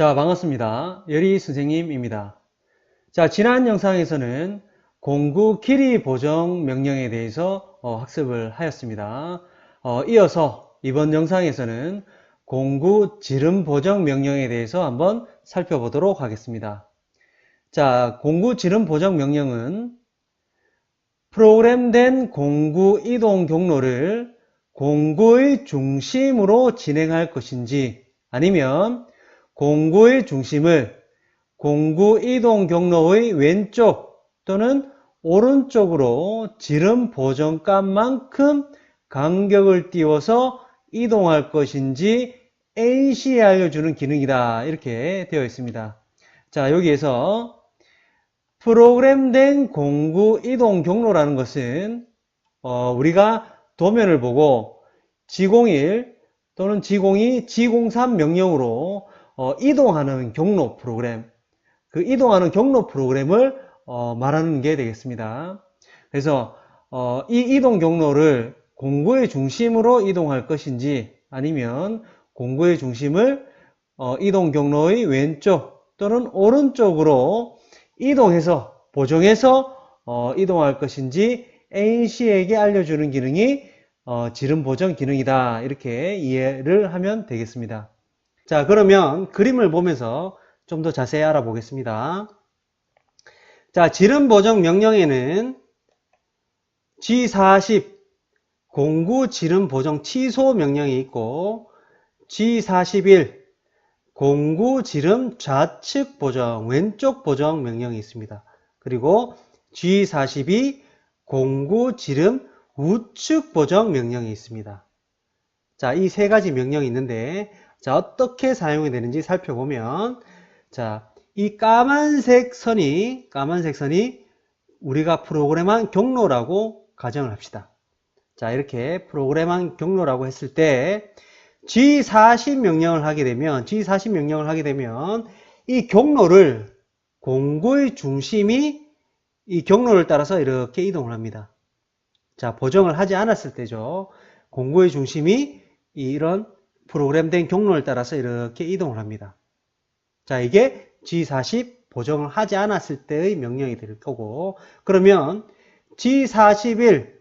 자, 반갑습니다. 여리 선생님입니다. 자, 지난 영상에서는 공구 길이 보정 명령에 대해서 학습을 하였습니다. 이어서 이번 영상에서는 공구 지름 보정 명령에 대해서 한번 살펴보도록 하겠습니다. 자, 공구 지름 보정 명령은 프로그램된 공구 이동 경로를 공구의 중심으로 진행할 것인지 아니면 공구의 중심을 공구 이동 경로의 왼쪽 또는 오른쪽으로 지름 보정값만큼 간격을 띄워서 이동할 것인지 AC에 알려주는 기능이다. 이렇게 되어 있습니다. 자, 여기에서 프로그램된 공구 이동 경로라는 것은 우리가 도면을 보고 G01 또는 G02, G03 명령으로 이동하는 경로 프로그램, 그 이동하는 경로 프로그램을 말하는 게 되겠습니다. 그래서 이 이동 경로를 공구의 중심으로 이동할 것인지 아니면 공구의 중심을 이동 경로의 왼쪽 또는 오른쪽으로 이동해서 보정해서 이동할 것인지 AC에게 알려주는 기능이 지름 보정 기능이다. 이렇게 이해를 하면 되겠습니다. 자, 그러면 그림을 보면서 좀 더 자세히 알아보겠습니다. 자, 지름 보정 명령에는 G40 공구 지름 보정 취소 명령이 있고 G41 공구 지름 좌측 보정 왼쪽 보정 명령이 있습니다. 그리고 G42 공구 지름 우측 보정 명령이 있습니다. 자, 이 세 가지 명령이 있는데 자, 어떻게 사용이 되는지 살펴보면 자, 이 까만색 선이 우리가 프로그램한 경로라고 가정을 합시다. 자, 이렇게 프로그램한 경로라고 했을 때 G40 명령을 하게 되면 이 경로를 공구의 중심이 이 경로를 따라서 이렇게 이동을 합니다. 자, 보정을 하지 않았을 때죠. 공구의 중심이 이런 프로그램된 경로를 따라서 이렇게 이동을 합니다. 자, 이게 G40 보정을 하지 않았을 때의 명령이 될 거고, 그러면 G41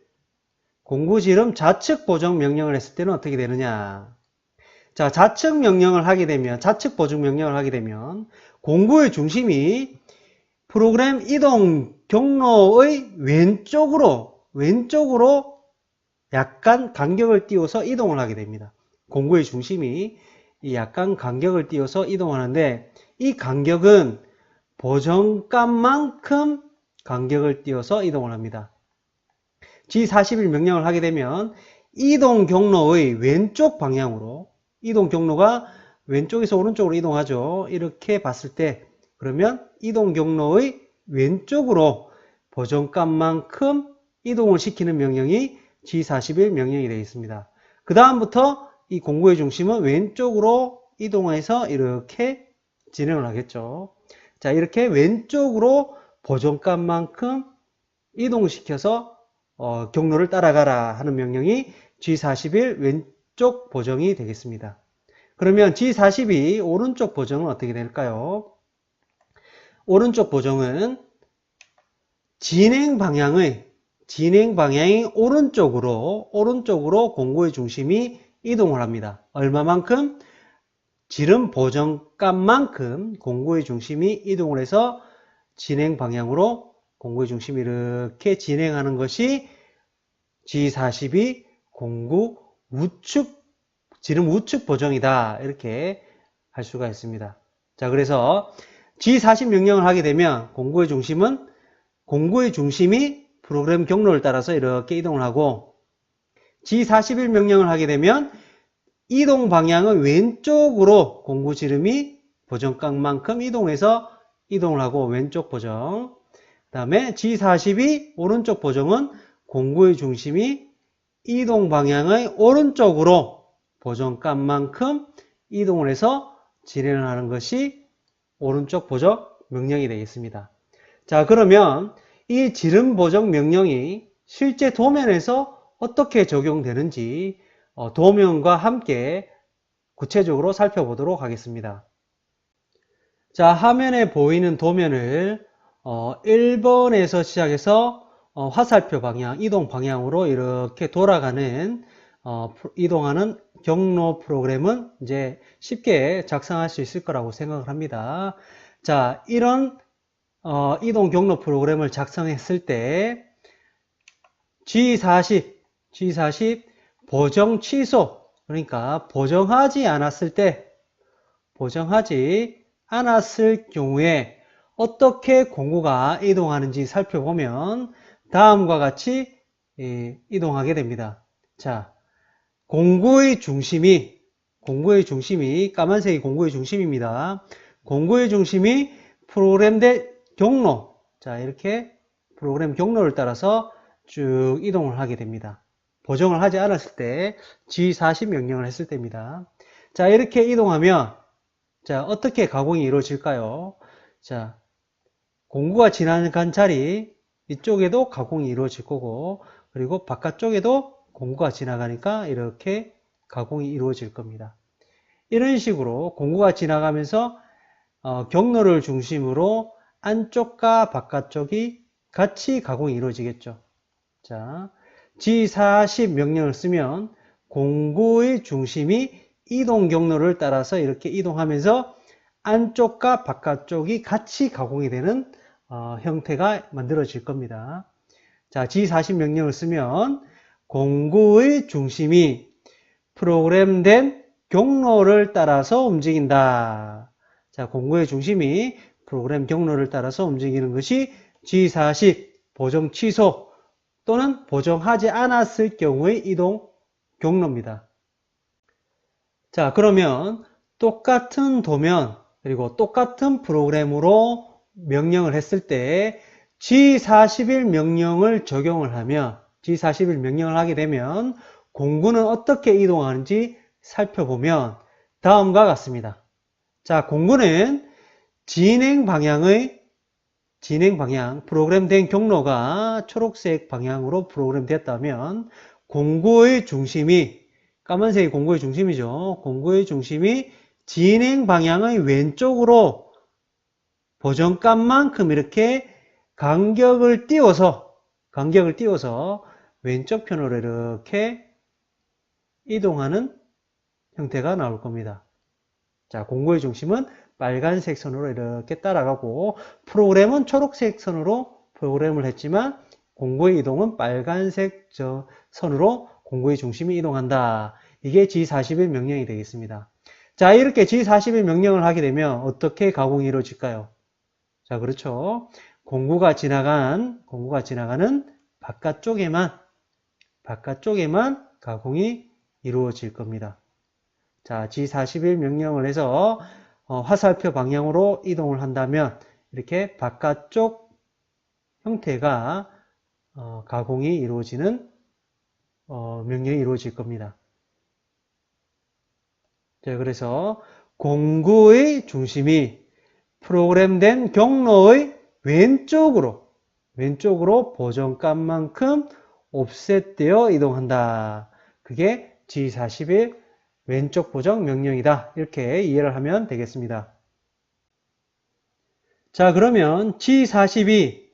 공구 지름 좌측 보정 명령을 했을 때는 어떻게 되느냐? 자, 좌측 보정 명령을 하게 되면 공구의 중심이 프로그램 이동 경로의 왼쪽으로 약간 간격을 띄워서 이동을 하게 됩니다. 공구의 중심이 약간 간격을 띄워서 이동하는데 이 간격은 보정값만큼 간격을 띄워서 이동을 합니다. G41 명령을 하게 되면 이동 경로의 왼쪽 방향으로 이동 경로가 왼쪽에서 오른쪽으로 이동하죠. 이렇게 봤을 때 그러면 이동 경로의 왼쪽으로 보정값만큼 이동을 시키는 명령이 G41 명령이 되어 있습니다. 그 다음부터 이 공구의 중심은 왼쪽으로 이동해서 이렇게 진행을 하겠죠. 자, 이렇게 왼쪽으로 보정값만큼 이동시켜서 경로를 따라가라 하는 명령이 G41 왼쪽 보정이 되겠습니다. 그러면 G42 오른쪽 보정은 어떻게 될까요? 오른쪽 보정은 진행 방향이 오른쪽으로 공구의 중심이 이동을 합니다. 얼마만큼? 지름 보정값만큼 공구의 중심이 이동을 해서 진행 방향으로 공구의 중심이 이렇게 진행하는 것이 G42 공구 지름 우측 보정이다. 이렇게 할 수가 있습니다. 자, 그래서 G40 명령을 하게 되면 공구의 중심이 프로그램 경로를 따라서 이렇게 이동을 하고 G41 명령을 하게 되면 이동 방향은 왼쪽으로 공구 지름이 보정값만큼 이동해서 이동을 하고 왼쪽 보정. 그 다음에 G42 오른쪽 보정은 공구의 중심이 이동 방향의 오른쪽으로 보정값만큼 이동을 해서 진행을 하는 것이 오른쪽 보정 명령이 되겠습니다. 자, 그러면 이 지름 보정 명령이 실제 도면에서 어떻게 적용되는지 도면과 함께 구체적으로 살펴보도록 하겠습니다. 자, 화면에 보이는 도면을 1번에서 시작해서 화살표 방향, 이동 방향으로 이렇게 돌아가는 이동하는 경로 프로그램은 이제 쉽게 작성할 수 있을 거라고 생각을 합니다. 자, 이런 이동 경로 프로그램을 작성했을 때 G40 보정 취소, 그러니까 보정하지 않았을 경우에 어떻게 공구가 이동하는지 살펴보면 다음과 같이 이동하게 됩니다. 자, 공구의 중심이 까만색이 공구의 중심입니다. 공구의 중심이 프로그램된 경로, 자, 이렇게 프로그램 경로를 따라서 쭉 이동을 하게 됩니다. 보정을 하지 않았을 때 G40 명령을 했을 때입니다. 자, 이렇게 이동하면 자, 어떻게 가공이 이루어질까요? 자, 공구가 지나간 자리 이쪽에도 가공이 이루어질 거고, 그리고 바깥쪽에도 공구가 지나가니까 이렇게 가공이 이루어질 겁니다. 이런 식으로 공구가 지나가면서 경로를 중심으로 안쪽과 바깥쪽이 같이 가공이 이루어지겠죠. 자, G40 명령을 쓰면 공구의 중심이 이동 경로를 따라서 이렇게 이동하면서 안쪽과 바깥쪽이 같이 가공이 되는 형태가 만들어질 겁니다. 자, G40 명령을 쓰면 공구의 중심이 프로그램된 경로를 따라서 움직인다. 자, 공구의 중심이 프로그램 경로를 따라서 움직이는 것이 G40 보정 취소 또는 보정하지 않았을 경우의 이동 경로입니다. 자, 그러면 똑같은 도면 그리고 똑같은 프로그램으로 명령을 했을 때 G41 명령을 적용을 하면 G41 명령을 하게 되면 공구는 어떻게 이동하는지 살펴보면 다음과 같습니다. 자, 공구는 진행 방향, 프로그램된 경로가 초록색 방향으로 프로그램됐다면 공구의 중심이 까만색이 공구의 중심이죠. 공구의 중심이 진행 방향의 왼쪽으로 보정값만큼 이렇게 간격을 띄워서 왼쪽 편으로 이렇게 이동하는 형태가 나올 겁니다. 자, 공구의 중심은 빨간색 선으로 이렇게 따라가고 프로그램은 초록색 선으로 프로그램을 했지만 공구의 이동은 빨간색 선으로 공구의 중심이 이동한다. 이게 G41 명령이 되겠습니다. 자, 이렇게 G41 명령을 하게 되면 어떻게 가공이 이루어질까요? 자, 그렇죠. 공구가 지나가는 바깥쪽에만 가공이 이루어질 겁니다. 자, G41 명령을 해서 화살표 방향으로 이동을 한다면 이렇게 바깥쪽 형태가 가공이 이루어지는 명령이 이루어질 겁니다. 자, 그래서 공구의 중심이 프로그램된 경로의 왼쪽으로 보정값만큼 옵셋되어 이동한다. 그게 G41 왼쪽 보정 명령이다. 이렇게 이해를 하면 되겠습니다. 자, 그러면 G42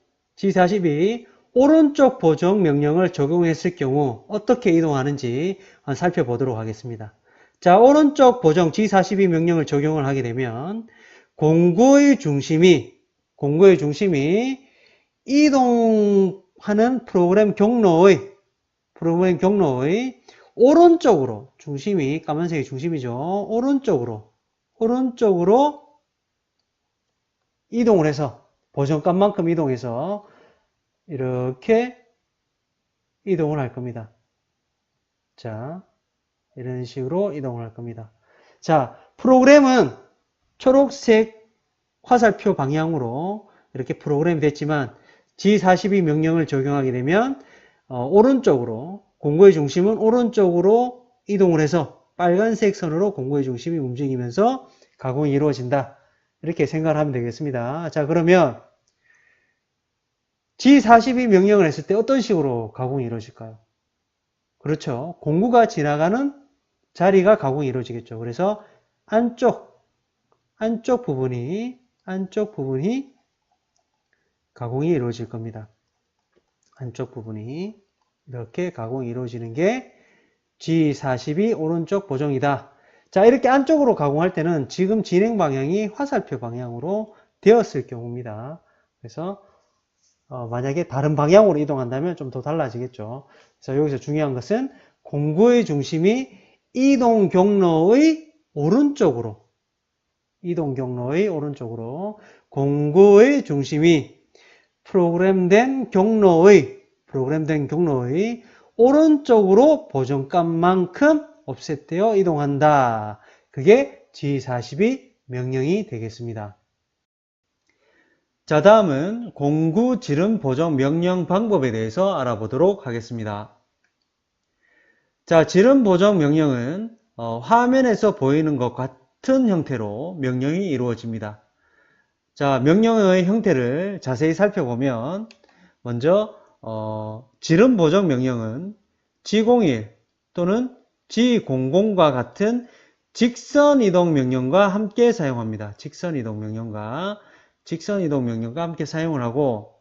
오른쪽 보정 명령을 적용했을 경우 어떻게 이동하는지 살펴보도록 하겠습니다. 자, 오른쪽 보정 G42 명령을 적용을 하게 되면 공구의 중심이 이동하는 프로그램 경로의 오른쪽으로 중심이 까만색이 중심이죠. 오른쪽으로 이동을 해서 보정값만큼 이동해서 이렇게 이동을 할 겁니다. 자, 이런 식으로 이동을 할 겁니다. 자, 프로그램은 초록색 화살표 방향으로 이렇게 프로그램이 됐지만 G42 명령을 적용하게 되면 오른쪽으로 공구의 중심은 오른쪽으로 이동을 해서 빨간색 선으로 공구의 중심이 움직이면서 가공이 이루어진다. 이렇게 생각을 하면 되겠습니다. 자, 그러면 G42 명령을 했을 때 어떤 식으로 가공이 이루어질까요? 그렇죠. 공구가 지나가는 자리가 가공이 이루어지겠죠. 그래서 안쪽 부분이 안쪽 부분이 가공이 이루어질 겁니다. 안쪽 부분이 이렇게 가공이 이루어지는 게 G40이 오른쪽 보정이다. 자, 이렇게 안쪽으로 가공할 때는 지금 진행 방향이 화살표 방향으로 되었을 경우입니다. 그래서 만약에 다른 방향으로 이동한다면 좀 더 달라지겠죠. 그래서 여기서 중요한 것은 공구의 중심이 이동 경로의 오른쪽으로, 공구의 중심이 프로그램된 경로의 오른쪽으로 보정값만큼 옵셋되어 이동한다. 그게 G42 명령이 되겠습니다. 자, 다음은 공구 지름 보정 명령 방법에 대해서 알아보도록 하겠습니다. 자, 지름 보정 명령은 화면에서 보이는 것 같은 형태로 명령이 이루어집니다. 자, 명령의 형태를 자세히 살펴보면 먼저 지름 보정 명령은 G01 또는 G00과 같은 직선 이동 명령과 함께 사용합니다. 직선 이동 명령과 함께 사용을 하고,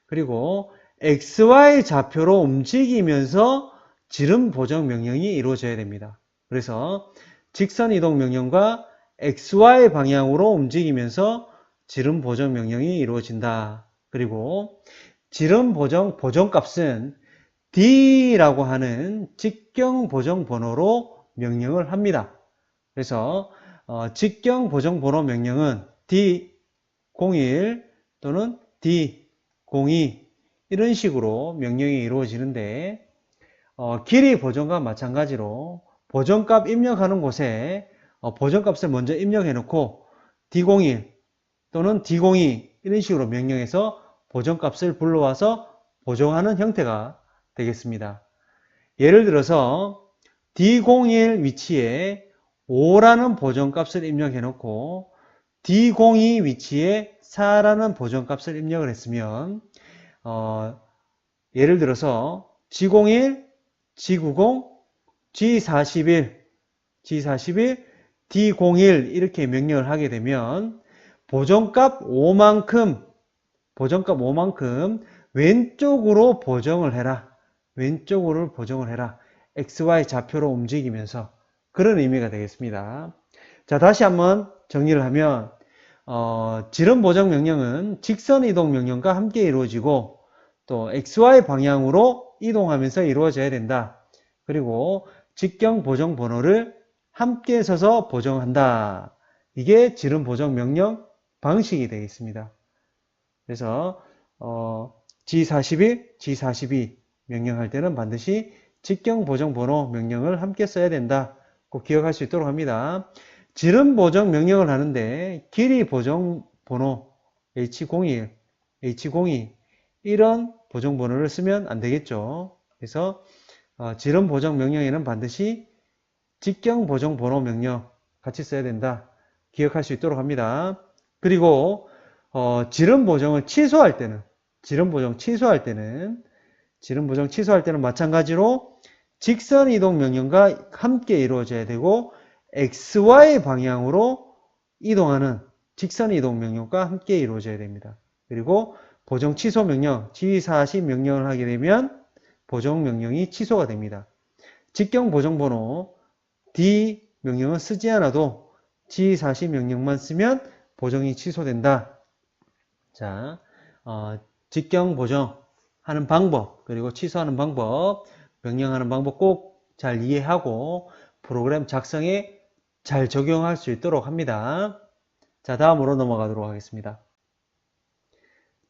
그리고 XY 좌표로 움직이면서 지름 보정 명령이 이루어져야 됩니다. 그래서 직선 이동 명령과 XY 방향으로 움직이면서 지름 보정 명령이 이루어진다. 그리고 지름 보정값은 D라고 하는 직경 보정 번호로 명령을 합니다. 그래서 직경 보정 번호 명령은 D01 또는 D02 이런 식으로 명령이 이루어지는데, 길이 보정과 마찬가지로 보정값 입력하는 곳에 보정값을 먼저 입력해 놓고 D01 또는 D02 이런 식으로 명령해서 보정값을 불러와서 보정하는 형태가 되겠습니다. 예를 들어서 D01 위치에 5라는 보정값을 입력해 놓고 D02 위치에 4라는 보정값을 입력을 했으면 예를 들어서 G01, G90, G41, D01 이렇게 명령을 하게 되면 보정값 5만큼 왼쪽으로 보정을 해라. XY 좌표로 움직이면서, 그런 의미가 되겠습니다. 자, 다시 한번 정리를 하면 지름 보정 명령은 직선 이동 명령과 함께 이루어지고 또 XY 방향으로 이동하면서 이루어져야 된다. 그리고 직경 보정 번호를 함께 써서 보정한다. 이게 지름 보정 명령 방식이 되겠습니다. 그래서 G41, G42 명령할 때는 반드시 직경 보정 번호 명령을 함께 써야 된다. 꼭 기억할 수 있도록 합니다. 지름 보정 명령을 하는데 길이 보정 번호 H01, H02 이런 보정 번호를 쓰면 안 되겠죠. 그래서 지름 보정 명령에는 반드시 직경 보정 번호 명령 같이 써야 된다. 기억할 수 있도록 합니다. 그리고 지름 보정을 취소할 때는 마찬가지로 직선 이동 명령과 함께 이루어져야 되고 XY 방향으로 이동하는 직선 이동 명령과 함께 이루어져야 됩니다. 그리고 보정 취소 명령 G40 명령을 하게 되면 보정 명령이 취소가 됩니다. 직경 보정 번호 D 명령은 쓰지 않아도 G40 명령만 쓰면 보정이 취소된다. 자, 직경 보정하는 방법, 그리고 취소하는 방법, 명령하는 방법 꼭 잘 이해하고 프로그램 작성에 잘 적용할 수 있도록 합니다. 자, 다음으로 넘어가도록 하겠습니다.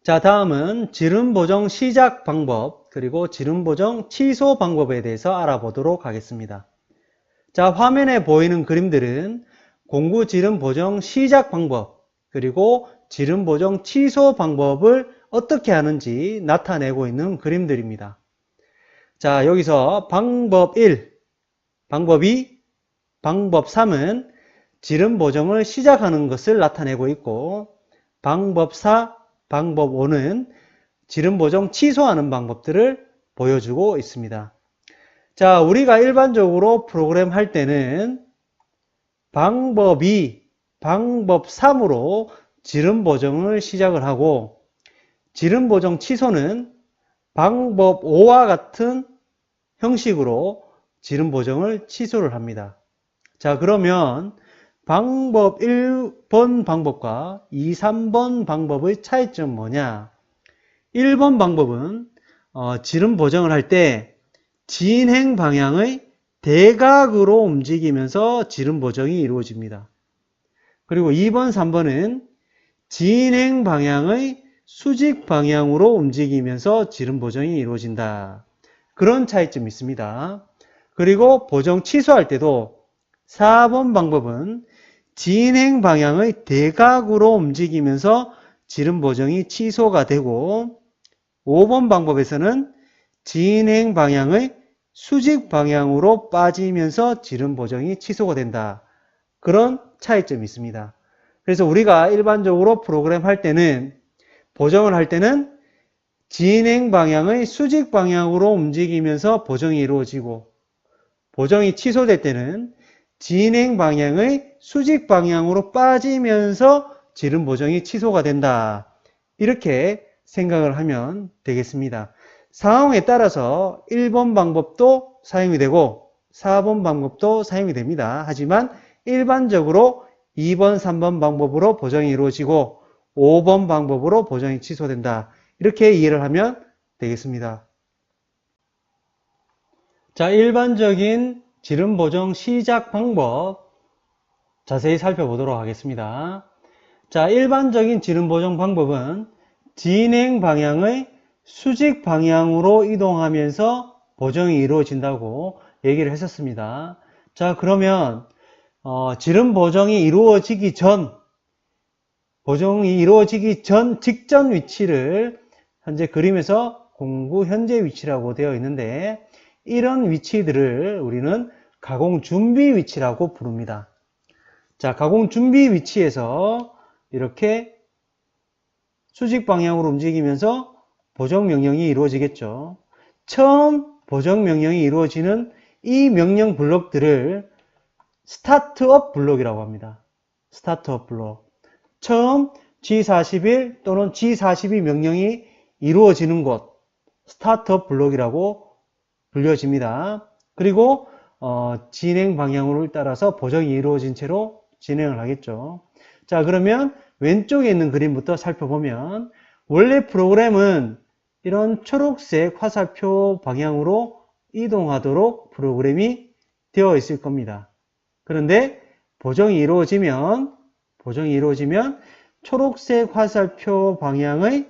자, 다음은 지름 보정 시작 방법, 그리고 지름 보정 취소 방법에 대해서 알아보도록 하겠습니다. 자, 화면에 보이는 그림들은 공구 지름 보정 시작 방법, 그리고 지름 보정 취소 방법을 어떻게 하는지 나타내고 있는 그림들입니다. 자, 여기서 방법 1, 방법 2, 방법 3은 지름 보정을 시작하는 것을 나타내고 있고, 방법 4, 방법 5는 지름 보정 취소하는 방법들을 보여주고 있습니다. 자, 우리가 일반적으로 프로그램 할 때는 방법 2, 방법 3으로 지름 보정을 시작을 하고, 지름 보정 취소는 방법 5와 같은 형식으로 지름 보정을 취소를 합니다. 자, 그러면 방법 1번 방법과 2, 3번 방법의 차이점은 뭐냐? 1번 방법은 지름 보정을 할 때 진행 방향의 대각으로 움직이면서 지름 보정이 이루어집니다. 그리고 2번, 3번은 진행 방향의 수직 방향으로 움직이면서 지름 보정이 이루어진다. 그런 차이점이 있습니다. 그리고 보정 취소할 때도 4번 방법은 진행 방향의 대각으로 움직이면서 지름 보정이 취소가 되고, 5번 방법에서는 진행 방향의 수직 방향으로 빠지면서 지름 보정이 취소가 된다. 그런 차이점이 있습니다. 그래서 우리가 일반적으로 프로그램 할 때는, 보정을 할 때는 진행 방향의 수직 방향으로 움직이면서 보정이 이루어지고, 보정이 취소될 때는 진행 방향의 수직 방향으로 빠지면서 지름 보정이 취소가 된다. 이렇게 생각을 하면 되겠습니다. 상황에 따라서 1번 방법도 사용이 되고 4번 방법도 사용이 됩니다. 하지만 일반적으로 2번, 3번 방법으로 보정이 이루어지고 5번 방법으로 보정이 취소된다. 이렇게 이해를 하면 되겠습니다. 자, 일반적인 지름 보정 시작 방법 자세히 살펴보도록 하겠습니다. 자, 일반적인 지름 보정 방법은 진행 방향의 수직 방향으로 이동하면서 보정이 이루어진다고 얘기를 했었습니다. 자, 그러면 지름 보정이 이루어지기 전 직전 위치를 현재 그림에서 공구 현재 위치라고 되어 있는데, 이런 위치들을 우리는 가공 준비 위치라고 부릅니다. 자, 가공 준비 위치에서 이렇게 수직 방향으로 움직이면서 보정 명령이 이루어지겠죠. 처음 보정 명령이 이루어지는 이 명령 블록들을 스타트업 블록이라고 합니다. 스타트업 블록. 처음 G41 또는 G42 명령이 이루어지는 곳, 스타트업 블록이라고 불려집니다. 그리고 진행 방향을 따라서 보정이 이루어진 채로 진행을 하겠죠. 자, 그러면 왼쪽에 있는 그림부터 살펴보면, 원래 프로그램은 이런 초록색 화살표 방향으로 이동하도록 프로그램이 되어 있을 겁니다. 그런데 보정이 이루어지면 초록색 화살표 방향의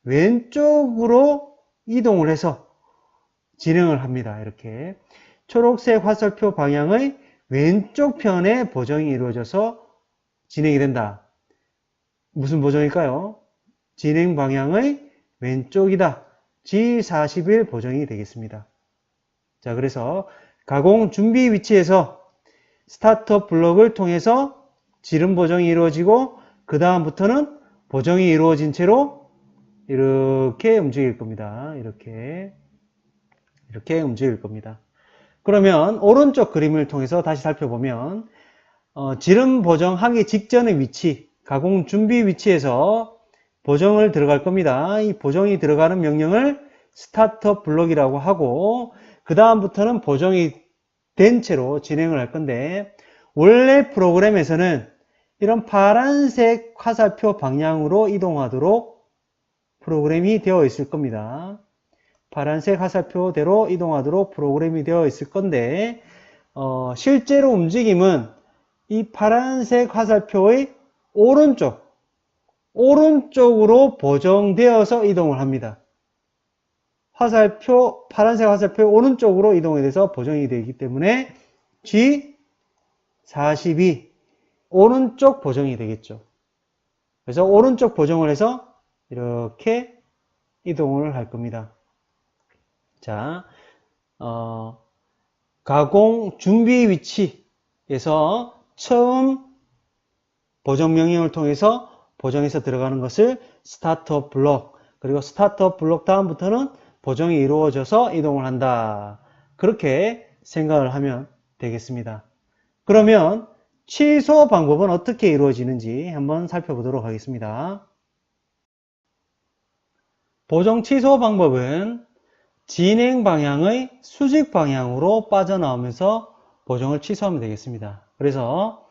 왼쪽으로 이동을 해서 진행을 합니다. 이렇게 초록색 화살표 방향의 왼쪽 편에 보정이 이루어져서 진행이 된다. 무슨 보정일까요? 진행 방향의 왼쪽이다. G41 보정이 되겠습니다. 자, 그래서 가공 준비 위치에서 스타트업 블록을 통해서 지름 보정이 이루어지고, 그 다음부터는 보정이 이루어진 채로 이렇게 움직일 겁니다. 이렇게 움직일 겁니다. 그러면 오른쪽 그림을 통해서 다시 살펴보면, 지름 보정하기 직전의 위치, 가공 준비 위치에서 보정을 들어갈 겁니다. 이 보정이 들어가는 명령을 스타트업 블록이라고 하고, 그 다음부터는 보정이 된 채로 진행을 할 건데, 원래 프로그램에서는 이런 파란색 화살표 방향으로 이동하도록 프로그램이 되어 있을 겁니다. 파란색 화살표대로 이동하도록 프로그램이 되어 있을 건데, 실제로 움직임은 이 파란색 화살표의 오른쪽으로 보정되어서 이동을 합니다. 파란색 화살표의 오른쪽으로 이동이 돼서 보정이 되기 때문에 G42 오른쪽 보정이 되겠죠. 그래서 오른쪽 보정을 해서 이렇게 이동을 할 겁니다. 자, 가공 준비 위치에서 처음 보정 명령을 통해서 보정에서 들어가는 것을 스타트업 블록, 그리고 스타트업 블록 다음부터는 보정이 이루어져서 이동을 한다. 그렇게 생각을 하면 되겠습니다. 그러면 취소 방법은 어떻게 이루어지는지 한번 살펴보도록 하겠습니다. 보정 취소 방법은 진행 방향의 수직 방향으로 빠져나오면서 보정을 취소하면 되겠습니다. 그래서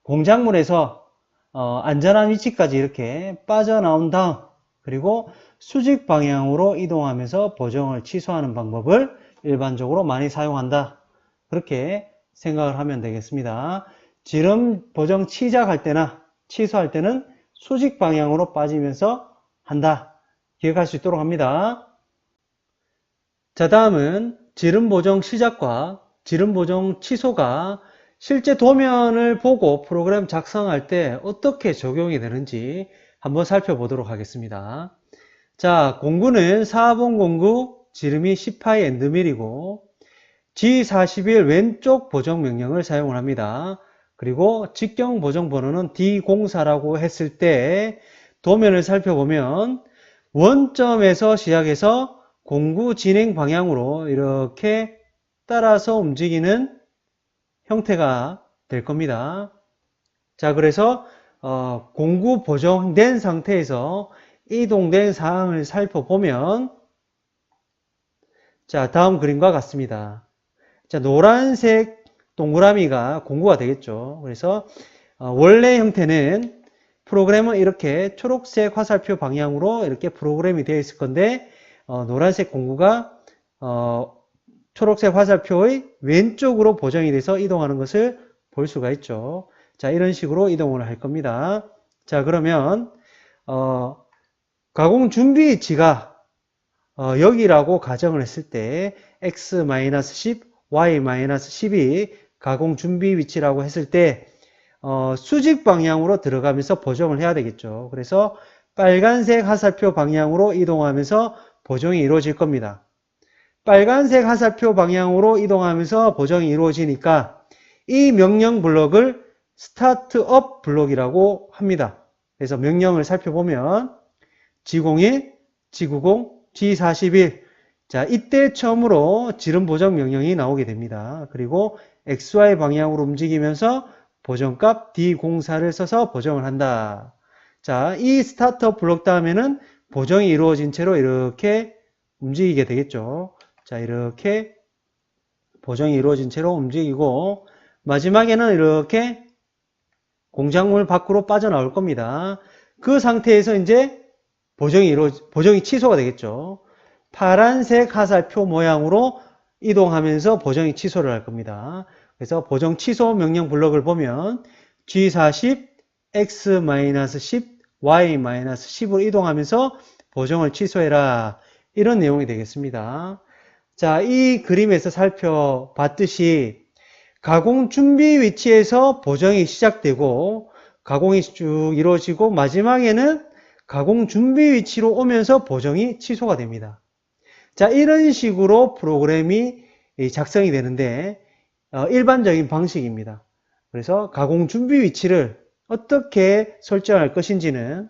공작물에서 안전한 위치까지 이렇게 빠져나온 다음 그리고 수직 방향으로 이동하면서 보정을 취소하는 방법을 일반적으로 많이 사용한다. 그렇게 생각을 하면 되겠습니다. 지름 보정 시작할 때나 취소할 때는 수직 방향으로 빠지면서 한다. 기억할 수 있도록 합니다. 자, 다음은 지름 보정 시작과 지름 보정 취소가 실제 도면을 보고 프로그램 작성할 때 어떻게 적용이 되는지 한번 살펴보도록 하겠습니다. 자, 공구는 4번 공구 지름이 10파이 엔드밀이고 G41 왼쪽 보정 명령을 사용을 합니다. 그리고 직경 보정 번호는 D04라고 했을 때 도면을 살펴보면 원점에서 시작해서 공구 진행 방향으로 이렇게 따라서 움직이는 형태가 될 겁니다. 자, 그래서 공구 보정된 상태에서 이동된 상황을 살펴보면 자, 다음 그림과 같습니다. 자, 노란색 동그라미가 공구가 되겠죠. 그래서 원래 형태는 프로그램은 이렇게 초록색 화살표 방향으로 이렇게 프로그램이 되어 있을 건데 노란색 공구가 초록색 화살표의 왼쪽으로 보정이 돼서 이동하는 것을 볼 수가 있죠. 자, 이런 식으로 이동을 할 겁니다. 자, 그러면 가공 준비 위치가 여기라고 가정을 했을 때 x-10, y-10이 가공 준비 위치라고 했을 때 수직 방향으로 들어가면서 보정을 해야 되겠죠. 그래서 빨간색 화살표 방향으로 이동하면서 보정이 이루어질 겁니다. 빨간색 화살표 방향으로 이동하면서 보정이 이루어지니까 이 명령 블록을 스타트업 블록이라고 합니다. 그래서 명령을 살펴보면 G01, G90, G41 자, 이때 처음으로 지름 보정 명령이 나오게 됩니다. 그리고 XY 방향으로 움직이면서 보정값 D04를 써서 보정을 한다. 자, 이 스타트업 블록 다음에는 보정이 이루어진 채로 이렇게 움직이게 되겠죠. 자, 이렇게 보정이 이루어진 채로 움직이고 마지막에는 이렇게 공작물 밖으로 빠져나올 겁니다. 그 상태에서 이제 보정이 취소가 되겠죠. 파란색 화살표 모양으로 이동하면서 보정이 취소를 할 겁니다. 그래서 보정 취소 명령 블록을 보면 G40, X-10, Y-10으로 이동하면서 보정을 취소해라. 이런 내용이 되겠습니다. 자, 이 그림에서 살펴봤듯이 가공 준비 위치에서 보정이 시작되고 가공이 쭉 이루어지고 마지막에는 가공 준비 위치로 오면서 보정이 취소가 됩니다. 자, 이런 식으로 프로그램이 작성이 되는데 일반적인 방식입니다. 그래서 가공 준비 위치를 어떻게 설정할 것인지는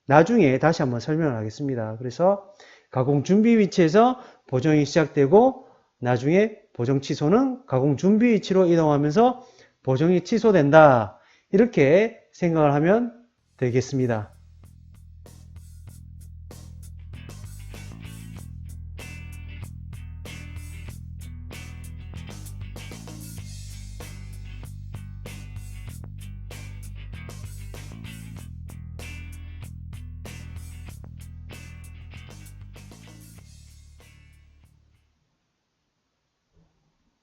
나중에 다시 한번 설명을 하겠습니다. 그래서 가공 준비 위치에서 보정이 시작되고 나중에 보정 취소는 가공 준비 위치로 이동하면서 보정이 취소된다. 이렇게 생각을 하면 되겠습니다.